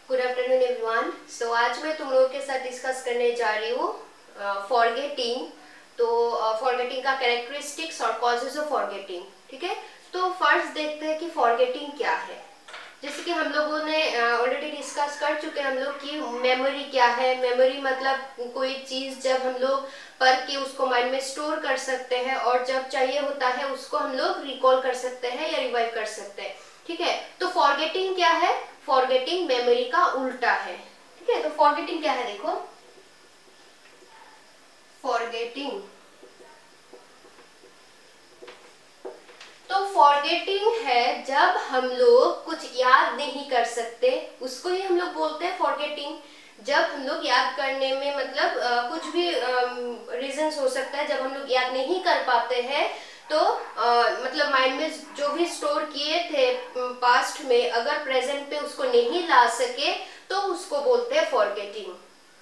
Good afternoon everyone. सो आज मैं तुम लोगों के साथ डिस्कस करने जा रही हूँ फॉरगेटिंग। तो फॉरगेटिंग का कैरेक्टरिस्टिक्स और कॉजेज ऑफ फॉरगेटिंग। ठीक है, तो फर्स्ट देखते हैं कि फॉरगेटिंग क्या है। जैसे कि हम लोगों ने ऑलरेडी डिस्कस कर चुके हैं हम लोग कि मेमोरी क्या है। मेमोरी मतलब कोई चीज़ जब हम लोग पढ़ के उसको माइंड में स्टोर कर सकते हैं और जब चाहिए होता है उसको हम लोग रिकॉल कर सकते हैं या रिवाइव कर सकते हैं। ठीक है, तो फॉरगेटिंग क्या है? फॉरगेटिंग मेमोरी का उल्टा है। ठीक है, तो फॉरगेटिंग क्या है देखो। फॉरगेटिंग, तो फॉरगेटिंग है जब हम लोग कुछ याद नहीं कर सकते, उसको ही हम लोग बोलते हैं फॉरगेटिंग। जब हम लोग याद करने में मतलब कुछ भी रीजंस हो सकता है, जब हम लोग याद नहीं कर पाते हैं तो मतलब माइंड में जो भी स्टोर किए थे पास्ट में, अगर प्रेजेंट पे उसको नहीं ला सके तो उसको बोलते हैं फॉरगेटिंग।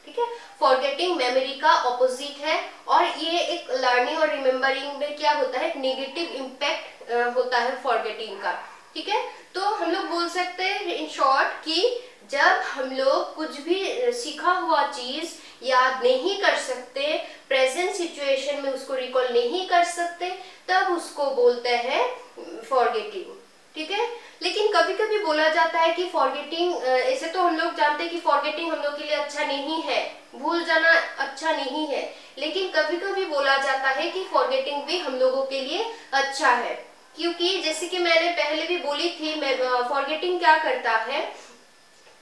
ठीक है, फॉरगेटिंग मेमोरी का ऑपोजिट है और ये एक लर्निंग और रिमेम्बरिंग में क्या होता है, एक नेगेटिव इम्पैक्ट होता है फॉरगेटिंग का। ठीक है, तो हम लोग बोल सकते हैं इन शॉर्ट कि जब हम लोग कुछ भी सीखा हुआ चीज याद नहीं कर सकते, प्रेजेंट सिचुएशन में उसको रिकॉल नहीं कर सकते, तब उसको बोलते हैं फॉरगेटिंग। ठीक है, लेकिन कभी कभी बोला जाता है कि फॉरगेटिंग, ऐसे तो हम लोग जानते हैं कि फॉरगेटिंग हम लोग के लिए अच्छा नहीं है, भूल जाना अच्छा नहीं है, लेकिन कभी कभी बोला जाता है कि फॉरगेटिंग भी हम लोगों के लिए अच्छा है। क्योंकि जैसे कि मैंने पहले भी बोली थी, फॉरगेटिंग क्या करता है,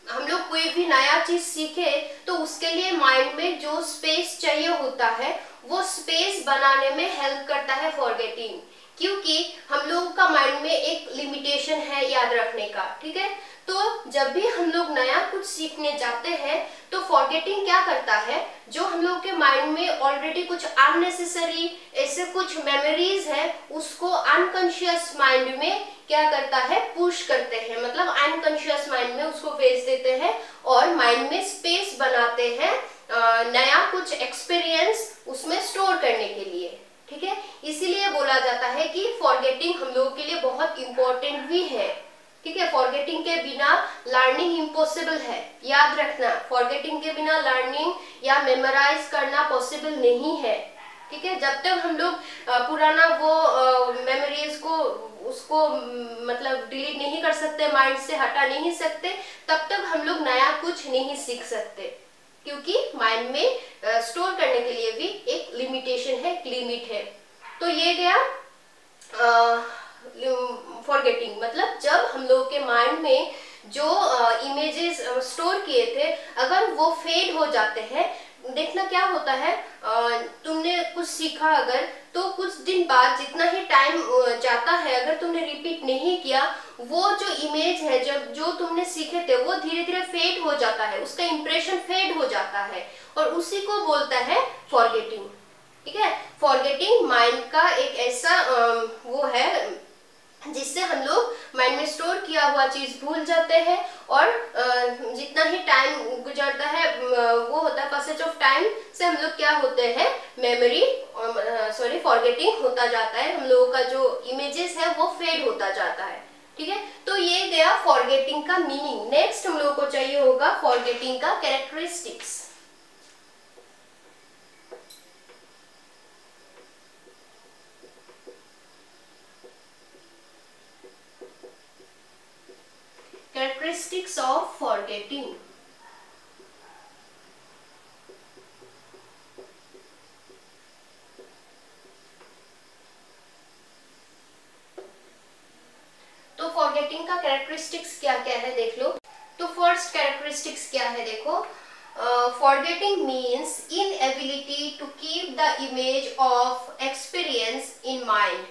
हम लोग कोई भी नया चीज सीखे तो उसके लिए माइंड में जो स्पेस चाहिए होता है वो स्पेस बनाने में हेल्प करता है फॉरगेटिंग। क्योंकि हम लोगों का माइंड में एक लिमिटेशन है याद रखने का। ठीक है, तो जब भी हम लोग नया कुछ सीखने जाते हैं तो फॉरगेटिंग क्या करता है, जो हम लोग के माइंड में ऑलरेडी कुछ अननेसेसरी ऐसे कुछ मेमोरीज है उसको अनकॉन्शियस माइंड में क्या करता है, पुश करते हैं, मतलब अनकॉन्शियस माइंड में उसको भेज देते हैं और माइंड में स्पेस बनाते हैं नया कुछ एक्सपीरियंस उसमें स्टोर करने के लिए। ठीक है, इसीलिए बोला जाता है कि फॉरगेटिंग हम लोगों के लिए बहुत इंपॉर्टेंट भी है। ठीक है, फॉरगेटिंग के बिना लर्निंग इम्पॉसिबल है, याद रखना। फॉरगेटिंग के बिना लर्निंग या मेमोराइज करना पॉसिबल नहीं है। ठीक है, जब तक हम लोग पुराना वो मेमोरीज को उसको मतलब डिलीट नहीं कर सकते, माइंड से हटा नहीं सकते, तब तक हम लोग नया कुछ नहीं सीख सकते। क्योंकि माइंड में स्टोर करने के लिए भी एक लिमिटेशन है, एक लिमिट है। तो ये गया फॉरगेटिंग, मतलब जब हम लोग के माइंड में जो इमेजेस स्टोर किए थे अगर वो फेड हो जाते हैं, देखना क्या होता है, तुमने कुछ सीखा अगर तो कुछ दिन बाद जितना ही टाइम जाता है, अगर तुमने रिपीट नहीं किया, वो जो इमेज है जब जो तुमने सीखे थे वो धीरे धीरे फेड हो जाता है, उसका इंप्रेशन फेड हो जाता है और उसी को बोलता है फॉरगेटिंग। ठीक है, फॉरगेटिंग माइंड का एक ऐसा वो है जिससे हम लोग माइंड में स्टोर किया हुआ चीज भूल जाते हैं और जितना ही टाइम गुजरता है वो होता है पैसेज ऑफ टाइम से हम लोग क्या होते हैं, मेमोरी फॉरगेटिंग होता जाता है, हम लोगों का जो इमेजेस है वो फेड होता जाता है। ठीक है, तो ये गया फॉरगेटिंग का मीनिंग। नेक्स्ट हम लोगों को चाहिए होगा फॉरगेटिंग का कैरेक्टरिस्टिक्स। Characteristics of forgetting. तो फॉरगेटिंग का कैरेक्टरिस्टिक्स क्या क्या है देख लो। तो फर्स्ट कैरेक्टरिस्टिक्स क्या है देखो, forgetting means inability to keep the image of experience in mind.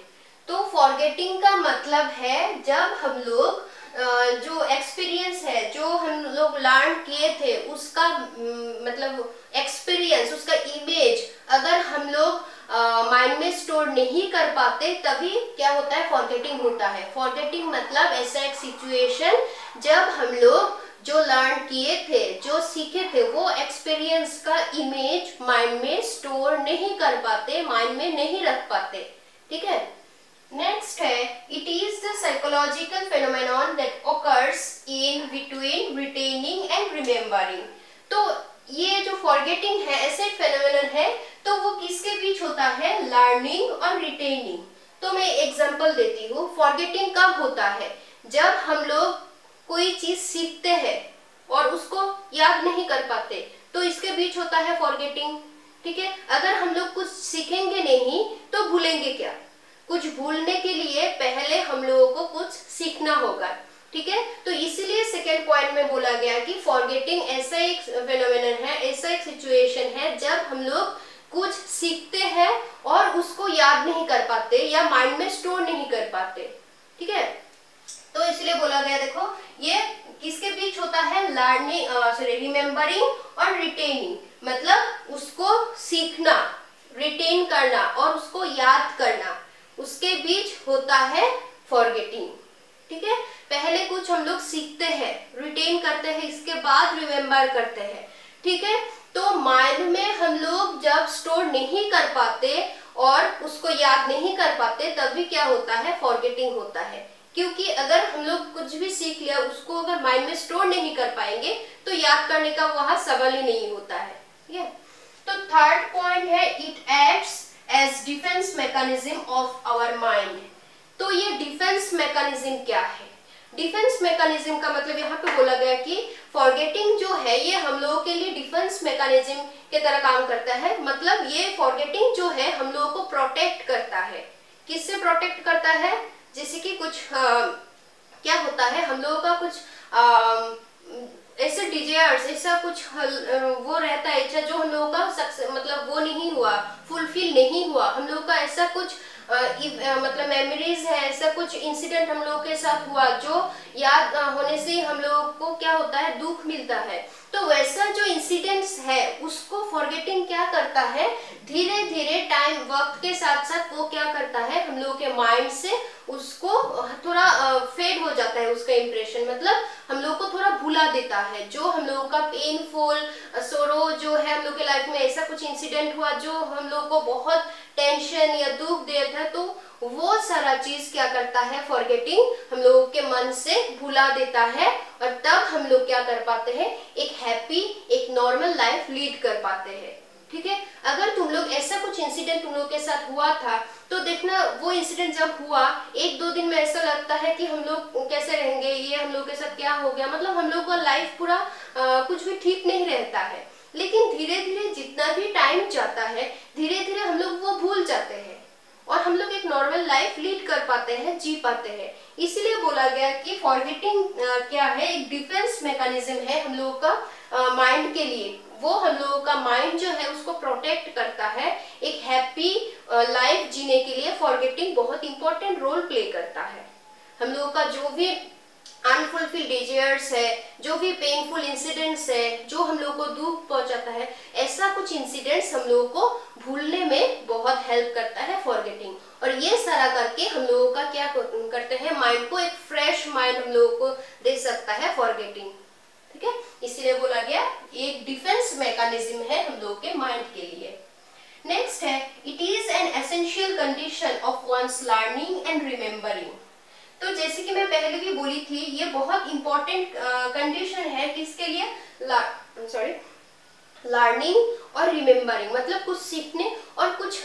तो फॉरगेटिंग का मतलब है जब हम लोग जो एक्सपीरियंस है, जो हम लोग लर्न किए थे उसका मतलब एक्सपीरियंस, उसका इमेज अगर हम लोग माइंड में स्टोर नहीं कर पाते, तभी क्या होता है, फॉरगेटिंग होता है। फॉरगेटिंग मतलब ऐसा एक सिचुएशन जब हम लोग जो लर्न किए थे, जो सीखे थे, वो एक्सपीरियंस का इमेज माइंड में स्टोर नहीं कर पाते, माइंड में नहीं रख पाते। ठीक है, नेक्स्ट है, it is the psychological phenomenon that occurs in between retaining and remembering. तो ये जो फॉरगेटिंग है ऐसे एक फेनोमेनन है, तो वो किसके बीच होता है, लर्निंग और रिटेनिंग। तो मैं एग्जांपल देती हूँ। फॉरगेटिंग कब होता है, जब हम लोग कोई चीज सीखते हैं और उसको याद नहीं कर पाते, तो इसके बीच होता है फॉरगेटिंग। ठीक है, अगर हम लोग कुछ सीखेंगे नहीं तो भूलेंगे क्या, कुछ भूलने के लिए पहले हम लोगों को कुछ सीखना होगा। ठीक है, तो इसीलिए सेकेंड पॉइंट में बोला गया कि फॉरगेटिंग ऐसा एक फेनोमेनन है, ऐसा एक सिचुएशन है जब हम लोग कुछ सीखते हैं और उसको याद नहीं कर पाते या माइंड में स्टोर नहीं कर पाते। ठीक है, तो इसलिए बोला गया, देखो ये किसके बीच होता है, लर्निंग रिमेम्बरिंग और रिटेनिंग, मतलब उसको सीखना, रिटेन करना और उसको याद करना, उसके बीच होता है फॉरगेटिंग। ठीक है, पहले कुछ हम लोग सीखते हैं, रिटेन करते हैं, इसके बाद रिमेम्बर करते हैं। ठीक है, तो माइंड में हम लोग जब स्टोर नहीं कर पाते और उसको याद नहीं कर पाते, तभी क्या होता है, फॉरगेटिंग होता है। क्योंकि अगर हम लोग कुछ भी सीख लिया, उसको अगर माइंड में स्टोर नहीं कर पाएंगे तो याद करने का वहां सवाल ही नहीं होता है। ठीक है, तो थर्ड पॉइंट है, it acts as defence mechanism of our mind. तो ये डिफेंस मैकेनिज्म क्या है, डिफेंस मैकेनिज्म का मतलब यहाँ पे बोला गया कि फॉरगेटिंग जो है ये हम लोगों के लिए डिफेंस मैकेनिज्म के तरह काम करता है। मतलब ये फॉरगेटिंग जो है हम लोगों को प्रोटेक्ट करता है। किससे प्रोटेक्ट करता है, जैसे कि कुछ क्या होता है, हम लोगों का कुछ ऐसे डिजायर्स, ऐसा कुछ वो रहता है इच्छा जो हम लोगों का मतलब वो नहीं हुआ, फुलफिल नहीं हुआ, हम लोगों का ऐसा कुछ मतलब मेमोरीज है, ऐसा कुछ इंसिडेंट हम लोगों के साथ हुआ जो याद होने से हम लोगों को क्या होता है, दुख मिलता है। तो वैसा जो इंसिडेंट्स है उसको फॉरगेटिंग क्या करता है, धीरे धीरे टाइम वक्त के साथ साथ वो क्या करता है, हम लोगों के माइंड से उसको थोड़ा फेड हो जाता है, उसका इम्प्रेशन, मतलब हम लोग को थोड़ा भुला देता है। जो हम लोगों का पेनफुल सोरो जो है, हम लोग के लाइफ में ऐसा कुछ इंसिडेंट हुआ जो हम लोग को बहुत टेंशन या दुख दे था, तो वो सारा चीज क्या करता है, फॉरगेटिंग हम लोगों के मन से भुला देता है और तब हम लोग क्या कर पाते हैं, एक हैप्पी, एक नॉर्मल लाइफ लीड कर पाते हैं। ठीक है, अगर तुम लोग ऐसा कुछ इंसिडेंट तुम लोग के साथ हुआ था तो देखना वो इंसिडेंट जब हुआ, एक दो दिन में ऐसा लगता है कि हम लोग कैसे रहेंगे, ये हम लोग के साथ क्या हो गया, मतलब हम लोग का लाइफ पूरा कुछ भी ठीक नहीं रहता है। लेकिन धीरे धीरे जितना भी टाइम जाता है, धीरे धीरे हम लोग वो भूल जाते हैं और हम लोग एक नॉर्मल लाइफ लीड कर पाते हैं, जी पाते हैं। इसीलिए बोला गया कि फॉरगेटिंग क्या है, एक डिफेंस मैकेनिज्म है हम लोगों का माइंड के लिए। वो हम लोगों का माइंड जो है उसको प्रोटेक्ट करता है, एक हैप्पी लाइफ जीने के लिए फॉरगेटिंग बहुत इंपॉर्टेंट रोल प्ले करता है। हम लोगों का जो भी अनफुलफिल्ड डिजायर्स है, जो भी पेनफुल इंसिडेंट्स है, जो हम लोगों को दुख पहुंचाता है, ऐसा कुछ इंसिडेंट्स हम लोगों को भूलने में बहुत हेल्प करता है फॉरगेटिंग। और ये सारा करके हम लोगों का क्या करते हैं, माइंड को एक फ्रेश माइंड हम लोगों को दे सकता है फॉरगेटिंग। ठीक है, इसीलिए बोला गया एक डिफेंस मैकेनिज्म है हम लोगों के माइंड के लिए। नेक्स्ट है, it is an essential condition of one's learning and remembering. तो जैसे कि मैं पहले भी बोली थी, ये बहुत इंपॉर्टेंट कंडीशन है किसके लिए, लर्निंग और रिमेम्बरिंग, मतलब कुछ सीखने और कुछ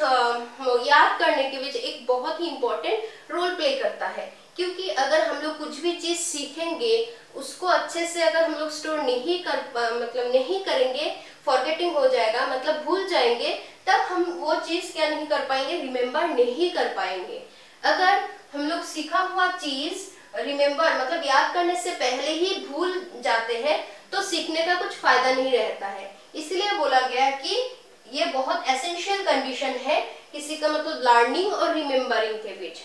याद करने के बीच एक बहुत ही इंपॉर्टेंट रोल प्ले करता है। क्योंकि अगर हम लोग कुछ भी चीज सीखेंगे, उसको अच्छे से अगर हम लोग स्टोर नहीं करेंगे, फॉरगेटिंग हो जाएगा, मतलब भूल जाएंगे, तब हम वो चीज क्या नहीं कर पाएंगे, रिमेम्बर नहीं कर पाएंगे। अगर हम लोग सीखा हुआ चीज रिमेम्बर मतलब याद करने से पहले ही भूल जाते हैं तो सीखने का कुछ फायदा नहीं रहता है। इसलिए बोला गया कि ये बहुत एसेंशियल कंडीशन है किसी का मतलब लर्निंग और रिमेम्बरिंग के बीच,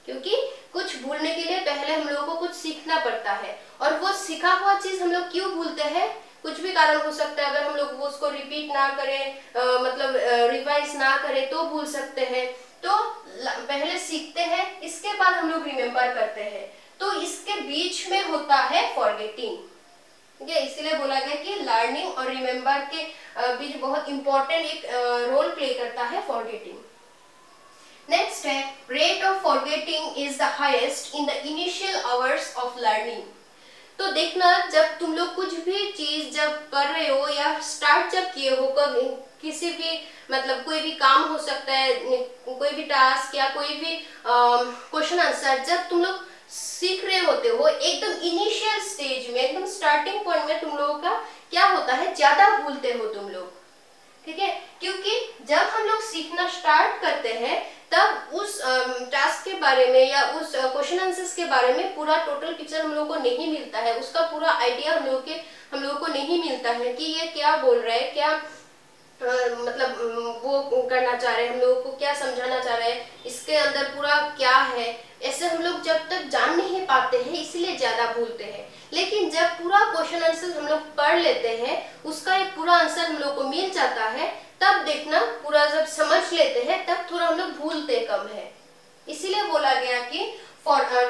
क्योंकि कुछ भूलने के लिए पहले हम लोगों को कुछ सीखना पड़ता है। और वो सीखा हुआ चीज हम लोग क्यों भूलते हैं, कुछ भी कारण हो सकता है। अगर हम लोग वो उसको रिपीट ना करें, मतलब रिवाइज ना करें तो भूल सकते हैं। तो पहले सीखते हैं, इसके बाद हम लोग रिमेम्बर करते हैं, तो इसके बीच में होता है फॉरगेटिंग। ठीक है, इसीलिए बोला गया कि लर्निंग और रिमेम्बर के बीच बहुत इंपॉर्टेंट एक रोल प्ले करता है फॉरगेटिंग। नेक्स्ट है, rate of forgetting is the highest in the initial hours of learning. तो देखना, जब तुम लोग कुछ भी चीज जब कर रहे हो या स्टार्ट जब किए हो, कभी किसी भी मतलब कोई भी काम हो सकता है, कोई भी टास्क या कोई भी क्वेश्चन आंसर, जब तुम लोग सीख रहे होते हो एकदम इनिशियल स्टेज में, एकदम स्टार्टिंग पॉइंट में तुम लोगों का क्या होता है, ज्यादा भूलते हो तुम लोग, ठीक है। क्योंकि जब हम लोग सीखना स्टार्ट करते हैं तब उस टास्क के बारे में या उस क्वेश्चन आंसर्स के बारे में पूरा टोटल पिक्चर हम लोग को नहीं मिलता है, उसका पूरा आइडिया हम लोगों को नहीं मिलता है कि ये क्या बोल रहा है, क्या मतलब वो करना चाह रहे हैं, हम लोगों को क्या समझाना चाह रहे हैं, इसके अंदर पूरा क्या है, ऐसे हम लोग जब तक जान नहीं पाते हैं इसलिए ज्यादा भूलते हैं। लेकिन जब पूरा क्वेश्चन आंसर हम लोग पढ़ लेते हैं, उसका एक पूरा आंसर हम लोग को मिल जाता है, तब देखना पूरा जब समझ लेते हैं तब थोड़ा हम लोग भूलते कम है। इसीलिए बोला गया कि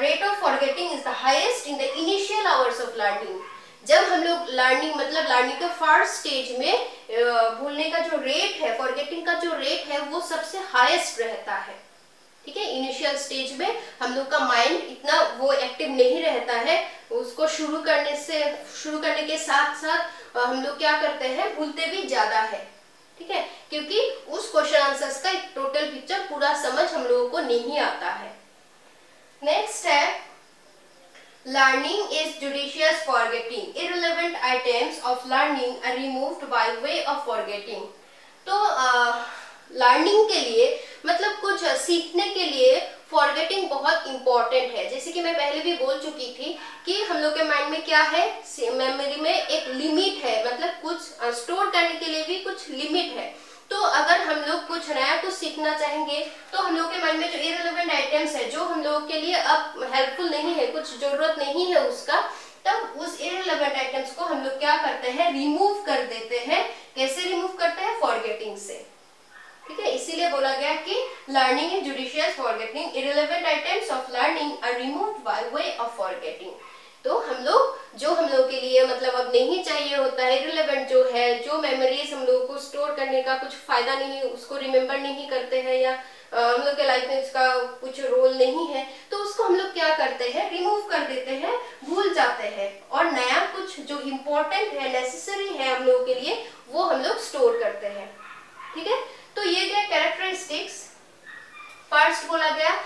rate of forgetting is the highest in the initial hours of learning. जब हम लोग लर्निंग के फर्स्ट स्टेज में भूलने का जो रेट है, फॉरगेटिंग का जो रेट है, वो सबसे हाईएस्ट रहता है, ठीक है। इनिशियल स्टेज में हम लोग का माइंड इतना वो एक्टिव नहीं रहता है, उसको शुरू करने के साथ साथ हम लोग क्या करते हैं, भूलते भी ज्यादा है, ठीक है, क्योंकि उस क्वेश्चन आंसर्स का एक टोटल पिक्चर पूरा समझ हम लोगों को नहीं आता है। नेक्स्ट है learning is judicious forgetting. Irrelevant items of learning are removed by way of forgetting. तो लर्निंग के लिए मतलब कुछ सीखने के लिए फॉरगेटिंग बहुत इंपॉर्टेंट है। जैसे कि मैं पहले भी बोल चुकी थी कि हम लोग के माइंड में क्या है, मेमोरी में एक लिमिट है, मतलब कुछ स्टोर करने के लिए भी कुछ लिमिट है। तो अगर हम लोग कुछ नया कुछ सीखना चाहेंगे तो हम लोग के माइंड में जो इररिलेवेंट आइटम्स है, जो हम लोग के लिए अब हेल्पफुल नहीं है, कुछ जरूरत नहीं है उसका, तब उस इररिलेवेंट आइटम्स को हम लोग क्या करते हैं, रिमूव कर देते हैं। कैसे रिमूव करते हैं, फॉरगेटिंग से, ठीक है। इसीलिए बोला गया कि learning is judicious forgetting, irrelevant items of learning are removed by way of forgetting. तो हम लोग के लिए मतलब अब नहीं चाहिए होता है, इररिलेवेंट जो है, जो मेमोरीज हम लोगों को स्टोर करने का कुछ फायदा नहीं, उसको रिमेम्बर नहीं करते हैं या हम लोग के लाइफ में इसका कुछ रोल नहीं है, तो उसको हम लोग क्या करते हैं, रिमूव कर देते हैं, भूल जाते हैं, और नया कुछ जो इम्पोर्टेंट है, नेसेसरी है हम लोगों के लिए, वो हम लोग स्टोर करते हैं, ठीक है। तो ये गया कैरेक्टरिस्टिक्स। फर्स्ट बोला गया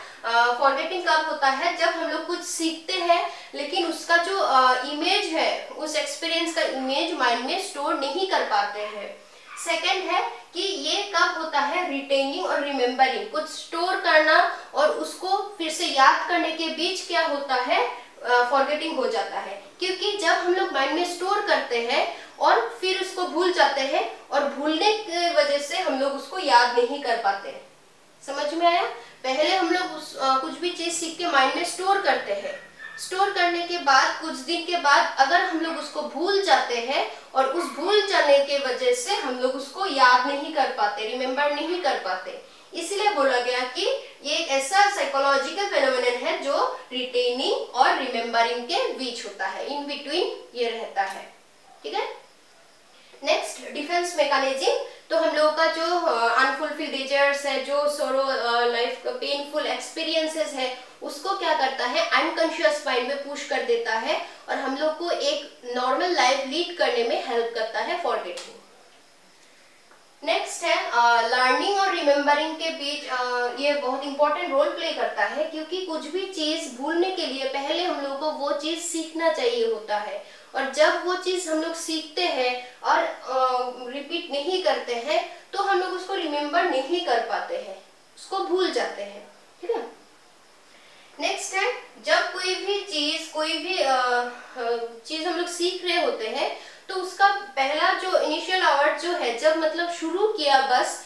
फॉरगेटिंग कब होता है, जब हम लोग कुछ सीखते हैं लेकिन उसका जो इमेज है, उस एक्सपीरियंस का इमेज माइंड में स्टोर नहीं कर पाते हैं। सेकंड है कि ये कब होता है, रिटेनिंग और रिमेम्बरिंग, कुछ स्टोर करना और उसको फिर से याद करने के बीच क्या होता है, फॉरगेटिंग हो जाता है। क्योंकि जब हम लोग माइंड में स्टोर करते हैं और फिर उसको भूल जाते हैं, और भूलने की वजह से हम लोग उसको याद नहीं कर पाते। समझ में आया? पहले हम लोग कुछ भी चीज सीख के माइंड में स्टोर करते हैं, स्टोर करने के बाद कुछ दिन के बाद अगर हम लोग उसको भूल जाते हैं, और उस भूल जाने के वजह से हम लोग उसको याद नहीं कर पाते, रिमेम्बर नहीं कर पाते। इसलिए बोला गया कि ये एक ऐसा साइकोलॉजिकल फेनोमेनन है जो रिटेनिंग और रिमेम्बरिंग के बीच होता है, इन बिटवीन ये रहता है, ठीक है। Next, defence mechanism. तो हम लोगों का जो अनफुलफिल्ड डिजायर्स है, जो सोरो लाइफ का पेनफुल एक्सपीरियंसेस है, उसको क्या करता है, अनकॉन्शियस माइंड में पुश कर देता है, और हम लोग को एक नॉर्मल लाइफ लीड करने में हेल्प करता है फॉरगेटिंग। नेक्स्ट है लर्निंग और रिमेम्बरिंग के बीच ये बहुत इंपॉर्टेंट रोल प्ले करता है, क्योंकि कुछ भी चीज भूलने के लिए पहले हम लोगों को वो चीज सीखना चाहिए होता है, और जब वो चीज हम लोग सीखते हैं और रिपीट नहीं करते हैं तो हम लोग उसको रिमेम्बर नहीं कर पाते हैं, उसको भूल जाते हैं, ठीक है। नेक्स्ट है, जब कोई भी चीज हम लोग सीख रहे होते हैं तो उसका पहला जो इनिशियल आवर जो है, जब मतलब शुरू किया बस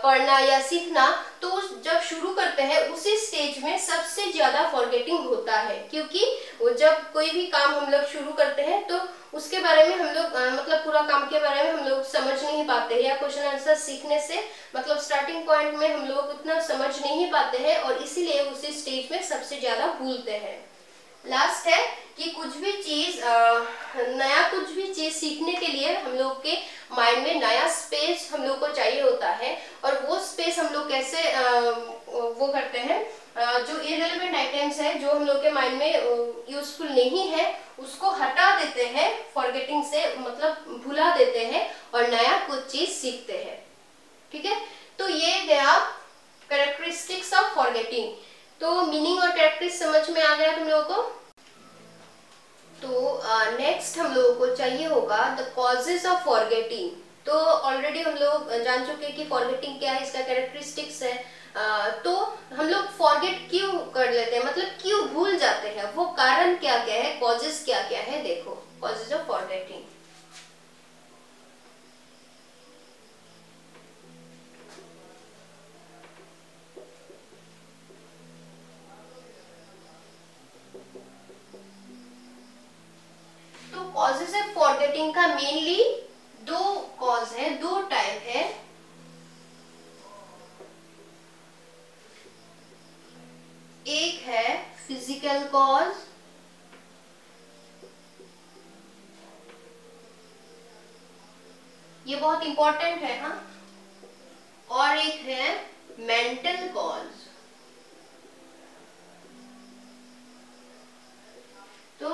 पढ़ना या सीखना, तो जब शुरू करते हैं उसी स्टेज में सबसे ज्यादा फॉरगेटिंग होता है। क्योंकि जब कोई भी काम हम लोग शुरू करते हैं तो उसके बारे में हम लोग मतलब पूरा काम के बारे में हम लोग समझ नहीं पाते, या क्वेश्चन आंसर सीखने से मतलब स्टार्टिंग पॉइंट में हम लोग उतना समझ नहीं पाते हैं, और इसीलिए उसी स्टेज में सबसे ज्यादा भूलते हैं। लास्ट है कि कुछ भी चीज नया कुछ भी चीज सीखने के लिए हम लोग के माइंड में नया स्पेस हम लोग को चाहिए होता है। और वो स्पेस हम लोग कैसे वो करते हैं, जो इररिलेवेंट आइटम्स है जो हम लोग के माइंड में यूजफुल नहीं है उसको हटा देते हैं, फॉरगेटिंग से मतलब भुला देते हैं और नया कुछ चीज सीखते हैं। ठीक है, तो ये गया कैरेक्टरिस्टिक्स ऑफ फॉरगेटिंग। तो मीनिंग और कैरेक्टरिस्टिक्स समझ में आ गया तुम लोगों को। तो नेक्स्ट हम लोगों को चाहिए होगा द कॉजेज ऑफ फॉरगेटिंग। तो ऑलरेडी हम लोग जान चुके हैं कि फॉरगेटिंग क्या है, इसका कैरेक्टरिस्टिक्स है। तो हम लोग फॉरगेट क्यों कर लेते हैं, मतलब क्यों भूल जाते हैं, वो कारण क्या क्या है, कॉजेज क्या क्या है। देखो कॉजेज ऑफ फॉरगेटिंग। तो कॉजेज ऑफ फॉरगेटिंग का मेनली दो कॉज है, दो टाइप है। एक है फिजिकल कॉज, ये बहुत इंपॉर्टेंट है हाँ, और एक है मेंटल कॉज। तो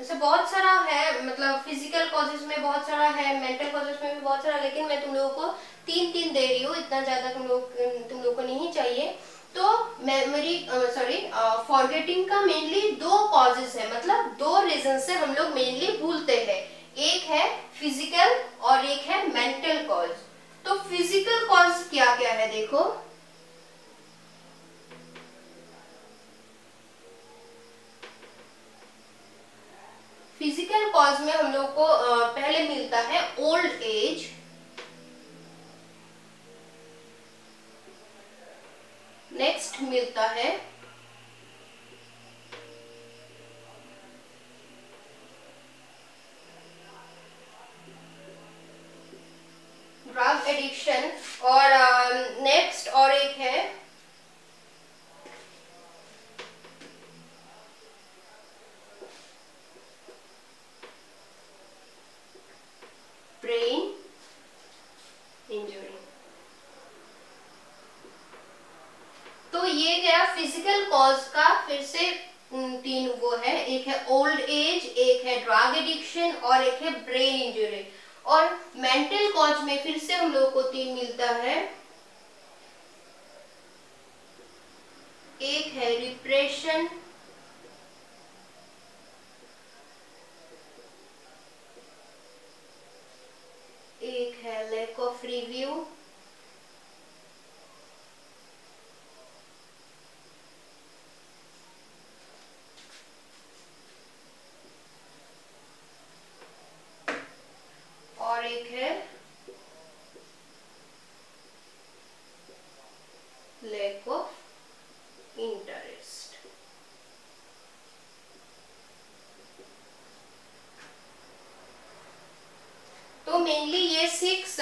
ऐसे बहुत सारा है, मतलब फिजिकल कॉजेज में बहुत सारा है, मेंटल कॉजेज में भी बहुत सारा, लेकिन मैं तुम लोगों को तीन तीन दे रही हूँ, इतना ज्यादा तुम लोग को नहीं चाहिए। तो मेमोरी फॉरगेटिंग का मेनली दो कॉजेज है, मतलब दो रीजन से हम लोग मेनली भूलते हैं। एक है फिजिकल और एक है मेंटल कॉज। तो फिजिकल कॉज क्या क्या है देखो। फिजिकल कॉज में हम लोग को पहले मिलता है ओल्ड एज, नेक्स्ट मिलता है ड्रग एडिक्शन, और नेक्स्ट और एक है ब्रेन इंजरी। तो ये गया फिजिकल कॉज का, फिर से तीन वो है, एक है ओल्ड एज, एक है ड्रग एडिक्शन और एक है ब्रेन इंजरी। और मेंटल कॉज में फिर से हम लोग को तीन मिलता है, एक है डिप्रेशन, एक है लैक ऑफ रिव्यू, और एक है लैक ऑफ इंटरेस्ट। तो मेनली ये 6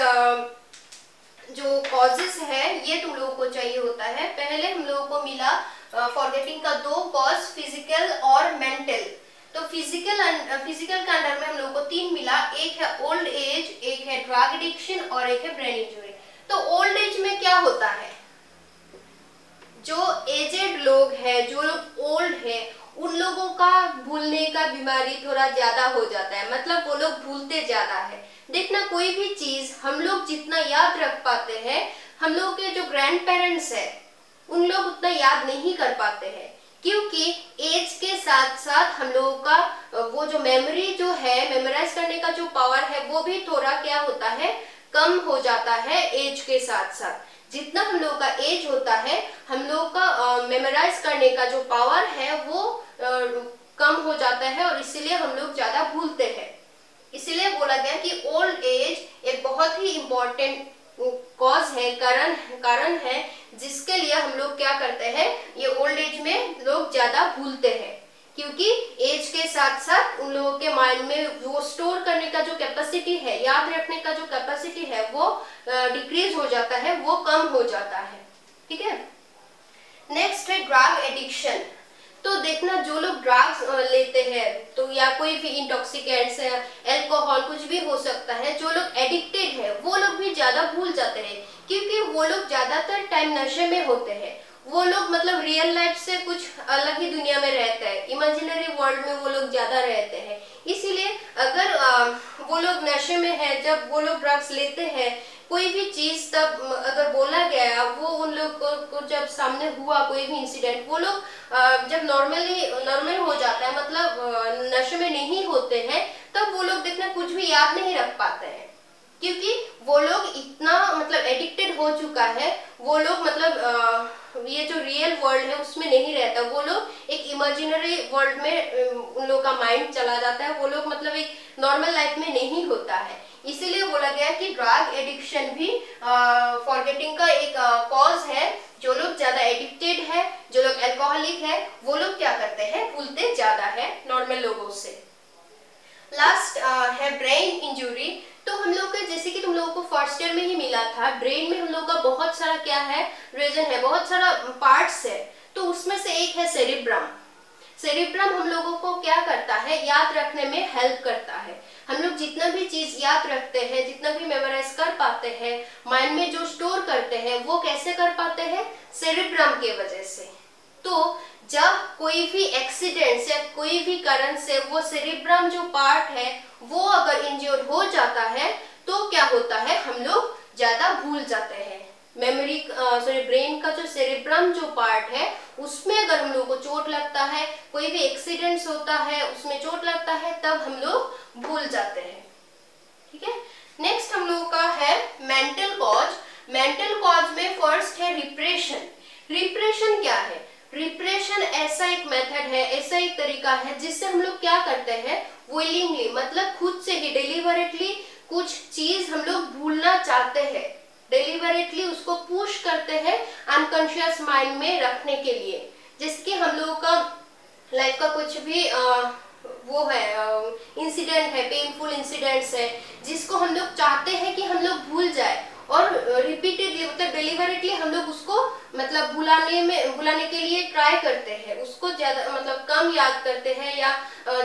जो कॉजेस है ये तुम लोगों को चाहिए होता है। पहले हम लोगों को मिला फॉरगेटिंग का दो कॉज, फिजिकल और मेंटल। तो फिजिकल के अंडर में हम लोगों को तीन मिला, एक है ओल्ड एज, एक है ड्रग एडिक्शन और एक है ब्रेन इंजरी। तो ओल्ड एज में क्या होता है, जो एजेड लोग हैं, जो लोग ओल्ड है, उन लोगों का भूलने का बीमारी थोड़ा ज्यादा हो जाता है, मतलब वो लोग भूलते ज्यादा है। देखना कोई भी चीज हम लोग जितना याद रख पाते हैं, हम लोग के जो ग्रैंड पेरेंट्स है उन लोग उतना याद नहीं कर पाते हैं, क्योंकि एज के साथ साथ हम लोगों का वो जो मेमोरी जो है, मेमोराइज करने का जो पावर है वो भी थोड़ा क्या होता है, कम हो जाता है एज के साथ साथ। जितना हम लोग का एज होता है, हम लोग का मेमोराइज करने का जो पावर है वो कम हो जाता है, और इसीलिए हम लोग ज्यादा भूलते हैं। इसीलिए बोला गया कि ओल्ड एज एक बहुत ही इम्पोर्टेंट कॉज है, कारण है, जिसके लिए हम लोग क्या करते हैं, ये ओल्ड एज में लोग ज्यादा भूलते हैं, क्योंकि एज के साथ साथ उन लोगों के माइंड में वो स्टोर करने का जो कैपेसिटी है, याद रखने का जो कैपेसिटी है वो डिक्रीज हो जाता है, वो कम हो जाता है। ठीक है, नेक्स्ट है ड्रग एडिक्शन। तो देखना जो लोग ड्रग्स लेते हैं तो या कोई भी इंटॉक्सिकेंट्स है, अल्कोहल कुछ भी हो सकता है, जो लोग एडिक्टेड है वो लोग भी ज्यादा भूल जाते हैं, क्योंकि वो लोग ज्यादातर टाइम नशे में होते हैं। वो लोग मतलब रियल लाइफ से कुछ अलग ही दुनिया में रहते हैं, इमेजिनरी वर्ल्ड में वो लोग ज्यादा रहते हैं। इसीलिए अगर वो लोग नशे में है, जब वो लोग ड्रग्स लेते हैं, कोई भी चीज तब अगर बोला गया, वो उन लोग को जब सामने हुआ कोई भी इंसिडेंट, वो लोग जब नॉर्मल हो जाता है, मतलब नशे में नहीं होते हैं, तब वो लोग देखना कुछ भी याद नहीं रख पाते हैं, क्योंकि वो लोग इतना मतलब एडिक्टेड हो चुका है। वो लोग मतलब ये जो रियल वर्ल्ड है उसमें नहीं रहता, वो लोग एक इमेजिनरी वर्ल्ड में उन लोग का माइंड चला जाता है, वो लोग मतलब एक नॉर्मल लाइफ में नहीं होता है। इसीलिए बोला गया कि ड्रग एडिक्शन भी फॉरगेटिंग का एक कॉज है। जो लोग ज्यादा एडिक्टेड है, जो लोग अल्कोहलिक है, वो लोग क्या करते हैं, भूलते ज्यादा है नॉर्मल लोगों से। लास्ट है ब्रेन इंजुरी। तो हम लोग का जैसे कि तुम लोगों को फर्स्ट ईयर में ही मिला था, ब्रेन में हम लोग का बहुत सारा क्या है, रीजन है, बहुत सारा पार्ट्स है। तो उसमें से एक है सेरिब्रम। सेरिब्रम हम लोगों को क्या करता है, याद रखने में हेल्प करता है। हम लोग जितना भी चीज याद रखते हैं, जितना भी मेमोराइज कर पाते हैं, माइंड में जो स्टोर करते हैं, वो कैसे कर पाते हैं, सेरिब्रम के वजह से। तो जब कोई भी एक्सीडेंट या कोई भी कारण से वो सेरिब्रम जो पार्ट है वो अगर इंज्योर हो जाता है, तो क्या होता है, हम लोग ज्यादा भूल जाते हैं। मेमोरी ब्रेन का जो सेरिब्रम जो पार्ट है, उसमें अगर हम लोग को चोट लगता है, कोई भी एक्सीडेंट्स होता है उसमें चोट लगता है, तब हम लोग भूल जाते हैं। ठीक है, नेक्स्ट हम लोगों का है मेंटल कॉज। मेंटल कॉज में फर्स्ट है रिप्रेशन। रिप्रेशन क्या है, रिप्रेशन ऐसा एक मेथड है, ऐसा एक तरीका है जिससे हम लोग क्या करते हैं, विलिंगली मतलब खुद से ही डेलिबरेटली कुछ चीज हम लोग भूलना चाहते हैं, डेलिबरेटली उसको पुश करते हैं अनकॉन्शियस माइंड में रखने के लिए। जैसे कि हम लोगों का लाइफ का कुछ भी वो है इंसिडेंट है, पेनफुल इंसिडेंट्स है, जिसको हम लोग चाहते हैं कि हम लोग भूल जाए, और रिपीटेडली मतलब डेलिबरेटली हम लोग उसको मतलब भुलाने के लिए ट्राई करते हैं, उसको ज्यादा मतलब कम याद करते हैं, या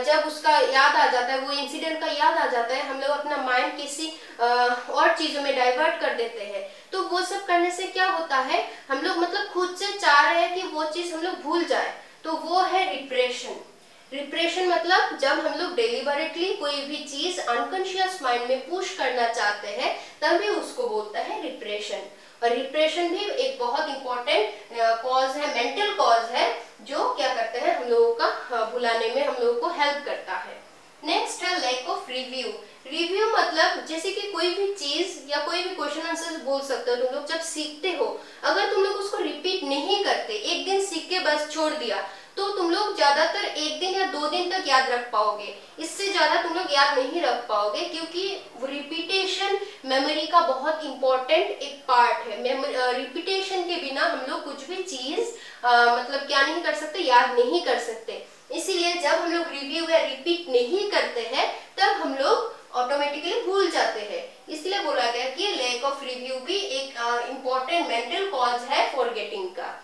जब उसका याद आ जाता है, वो इंसिडेंट का याद आ जाता है, हम लोग अपना माइंड किसी और चीजों में डाइवर्ट कर देते हैं। तो वो सब करने से क्या होता है, हम लोग मतलब खुद से चाह रहे हैं कि वो चीज हम लोग भूल जाए, तो वो है रिप्रेशन। रिप्रेशन मतलब जब हम लोग डेलिबरेटली कोई भी चीज अनकॉन्शियस माइंड में पुश करना चाहते हैं, तभी उसको बोलता है रिप्रेशन। और रिप्रेशन भी एक बहुत इंपॉर्टेंट कॉज है, मेंटल कॉज है, जो क्या करते हैं, हम लोगों का भुलाने में हम लोगों को हेल्प करता है। नेक्स्ट है लैक ऑफ रिव्यू। रिव्यू मतलब जैसे कि कोई भी चीज या कोई भी क्वेश्चन आंसर बोल सकते हो तुम लोग, जब सीखते हो अगर तुम लोग उसको रिपीट नहीं करते, एक दिन सीख के बस छोड़ दिया, तो तुम लोग ज्यादातर एक दिन या 2 दिन तक याद रख पाओगे, इससे ज्यादा तुम लोग याद नहीं रख पाओगे, क्योंकि रिपीटेशन मेमोरी का बहुत इंपॉर्टेंट एक पार्ट है। रिपीटेशन के बिना हम लोग कुछ भी चीज मतलब क्या नहीं कर सकते, याद नहीं कर सकते। इसीलिए जब हम लोग रिव्यू या रिपीट नहीं करते हैं, तब हम लोग ऑटोमेटिकली भूल जाते हैं। इसलिए बोला गया कि लैक ऑफ रिव्यू भी एक इम्पॉर्टेंट मेंटल कॉज है फॉरगेटिंग का।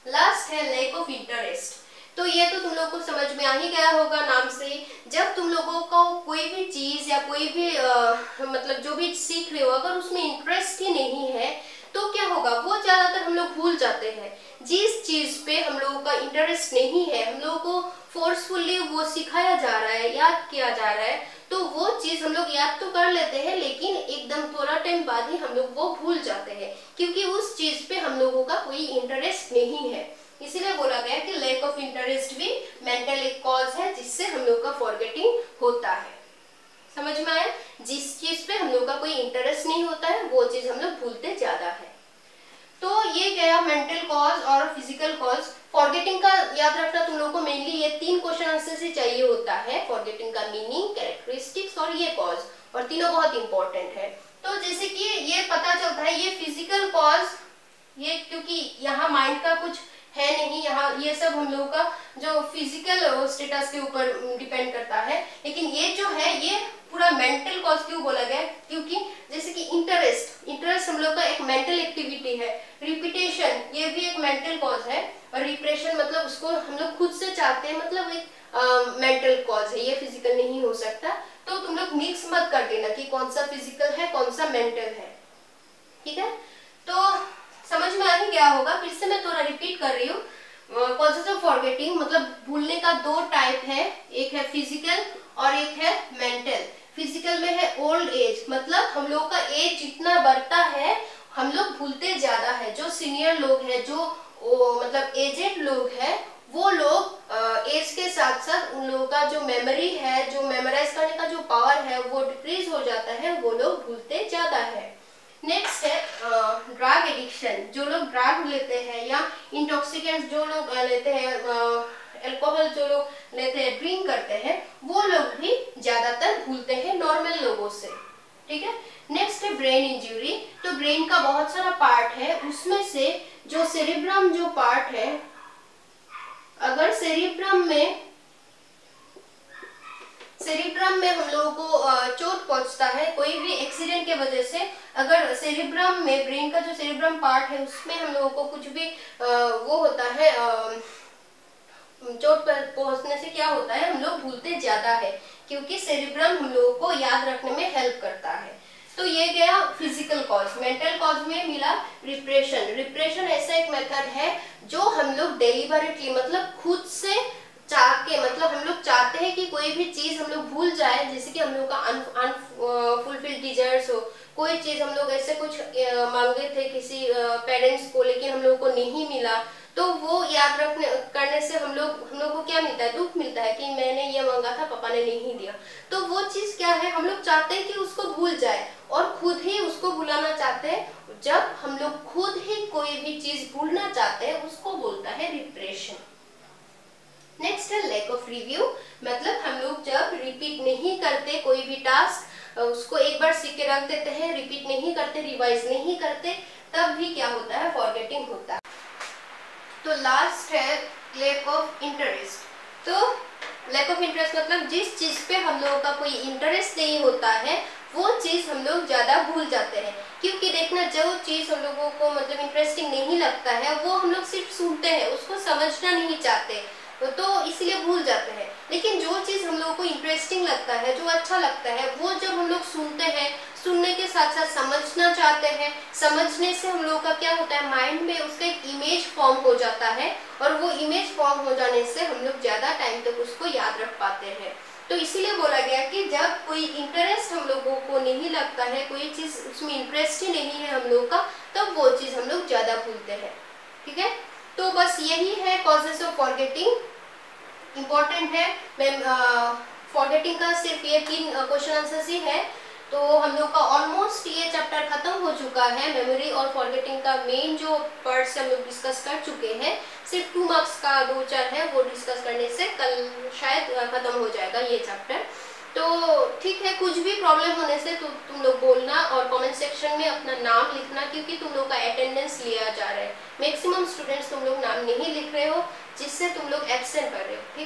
लास्ट है लैक ऑफ इंटरेस्ट। तो ये तो तुम लोगों को समझ में आ ही गया होगा नाम से। जब तुम लोगों को कोई भी चीज या कोई भी मतलब जो भी सीख रहे हो, अगर उसमें इंटरेस्ट ही नहीं है, तो क्या होगा, वो ज्यादातर हम लोग भूल जाते हैं। जिस चीज पे हम लोगों का इंटरेस्ट नहीं है, हम लोगों को फोर्सफुली वो सिखाया जा रहा है, याद किया जा रहा है, तो वो चीज हम लोग याद तो कर लेते हैं, लेकिन एकदम थोड़ा टाइम बाद ही हम लोग वो भूल जाते हैं, क्योंकि उस चीज पे हम लोगों का कोई इंटरेस्ट नहीं है। इसीलिए बोला गया कि लैक ऑफ इंटरेस्ट भी मेंटल एक कॉज है जिससे हम लोग का फॉरगेटिंग होता है। समझ में आया, जिस चीज पे हम लोग का कोई इंटरेस्ट नहीं होता है, वो चीज हम लोग भूलते ज्यादा है। तो ये गया मेंटल कॉज और फिजिकल कॉज। फॉरगेटिंग का याद रखना तुम लोगों को मेनली ये 3 क्वेश्चन आंसर से चाहिए होता है, फॉरगेटिंग का मीनिंग, कैरेक्टरिस्टिक्स और ये कॉज, और तीनों बहुत इंपॉर्टेंट है। तो जैसे कि ये पता चलता है, ये फिजिकल कॉज, ये क्योंकि यहाँ माइंड का कुछ है नहीं, यहाँ ये सब हम लोगों का जो फिजिकल स्टेटस के ऊपर डिपेंड करता है, लेकिन ये जो है ये पूरा मेंटल कॉज क्यों बोला गया, क्योंकि जैसे कि इंटरेस्ट हम लोग का एक मेंटल एक्टिविटी है, रिपीटेशन ये भी एक मेंटल कॉज है, और रिप्रेशन मतलब उसको हम लोग खुद तो तुम लोग मिक्स मत कर देना कि कौन सा फिजिकल है कौन सा मेंटल है, ठीक है। तो समझ में आ ही गया होगा, फिर से मैं थोड़ा रिपीट कर रही हूँ। कॉजेज ऑफ फॉरगेटिंग मतलब भूलने का दो टाइप है, एक है फिजिकल और एक है मेंटल। फिजिकल में है ओल्ड एज, मतलब हम लोगों का एज जितना बढ़ता है हम लोग भूलते ज्यादा है। जो सीनियर लोग हैं, जो मतलब एजेड लोग हैं, वो लोग एज के साथ साथ उन लोगों का जो मेमोरी है, जो मेमोराइज करने का जो पावर है वो डिक्रीज हो जाता है, वो लोग भूलते ज्यादा है। नेक्स्ट है ड्रग एडिक्शन। जो लोग ड्रग लेते हैं या इंटॉक्सिकेंट्स जो लोग लेते हैं, अल्कोहल जो लोग लेते हैं, ड्रिंक करते हैं, वो लोग भी ज्यादातर भूलते हैं नॉर्मल लोगों से, ठीक है। नेक्स्ट है ब्रेन इंजरी। तो ब्रेन का बहुत सारा पार्ट है, उसमें से जो सेरिब्रम जो पार्ट है, अगर सेरिब्रम में हम लोगों को चोट पहुंचता है कोई भी एक्सीडेंट के वजह से, अगर सेरिब्रम में ब्रेन का जो सेरिब्रम पार्ट है उसमें हम लोगों को कुछ भी वो होता है, चोट पर पहुंचने से क्या होता है, हम लोग भूलते ज्यादा है, क्योंकि सेरिब्रम हम लोगों को याद रखने में हेल्प करता है। तो ये गया फिजिकल कॉज। मेंटल कॉज में मिला रिप्रेशन। रिप्रेशन ऐसा एक मेथड है जो हम लोग डेलिबरेटली मतलब खुद से चाह के, मतलब हम लोग चाहते हैं कि कोई भी चीज हम लोग भूल जाए, जैसे कि हम लोग का अनफुलफिल्ड डिजायर्स हो, कोई चीज हम लोग ऐसे कुछ मांगे थे किसी पेरेंट्स को लेकिन हम लोग को नहीं मिला, तो वो याद रखने करने से हम लोग को क्या मिलता है, दुख मिलता है कि मैंने ये मांगा था पापा ने नहीं दिया। तो वो चीज क्या है, हम लोग चाहते हैं कि उसको भूल जाए और खुद ही उसको भुलाना चाहते हैं। जब हम लोग खुद ही कोई भी चीज भूलना चाहते हैं उसको बोलता है रिप्रेशन। नेक्स्ट है लैक ऑफ रिव्यू, मतलब हम लोग जब रिपीट नहीं करते कोई भी टास्क, उसको एक बार सीख के रख देते हैं, रिपीट नहीं करते, रिवाइज नहीं करते, तब भी क्या होता है, फॉरगेटिंग होता है। तो लास्ट है लैक ऑफ इंटरेस्ट। तो लैक ऑफ इंटरेस्ट मतलब जिस चीज पे हम लोगों का कोई इंटरेस्ट नहीं होता है वो चीज हम लोग ज्यादा भूल जाते हैं। क्योंकि देखना, जो चीज हम लोगों को मतलब इंटरेस्टिंग नहीं लगता है वो हम लोग सिर्फ सुनते हैं, उसको समझना नहीं चाहते, तो इसलिए भूल जाते हैं। लेकिन जो चीज हम लोगों को इंटरेस्टिंग लगता है, जो अच्छा लगता है, वो जब हम लोग सुनते हैं, सुनने के साथ साथ समझना चाहते हैं, समझने से हम लोगों का क्या होता है, माइंड में उसका एक इमेज फॉर्म हो जाता है, और वो इमेज फॉर्म हो जाने से हम लोग ज्यादा टाइम तक उसको याद रख पाते हैं। तो इसीलिए बोला गया कि जब कोई इंटरेस्ट हम लोगों को नहीं लगता है, कोई चीज उसमें इंटरेस्ट ही नहीं है हम लोग का, तब वो चीज हम लोग ज्यादा भूलते हैं, ठीक है। तो बस यही है कॉजेस ऑफ फॉरगेटिंग, इम्पोर्टेंट है। फॉरगेटिंग का सिर्फ ये 3 क्वेश्चन आंसर्स ही है, तो हम लोग का ऑलमोस्ट ये चैप्टर खत्म हो चुका है। मेमोरी और फॉरगेटिंग का मेन जो पार्ट्स हम लोग डिस्कस कर चुके हैं, सिर्फ 2 मार्क्स का 2-4 है, वो डिस्कस करने से कल शायद खत्म हो जाएगा ये चैप्टर। तो ठीक है, कुछ भी प्रॉब्लम होने से तो तुम लोग बोलना और कमेंट सेक्शन में अपना नाम लिखना, क्योंकि तुम लोग का अटेंडेंस लिया जा रहा है। मैक्सिमम स्टूडेंट्स तुम लोग नाम नहीं लिख रहे हो, जिससे तुम लोग एब्सेंट कर रहे हो, ठीक है।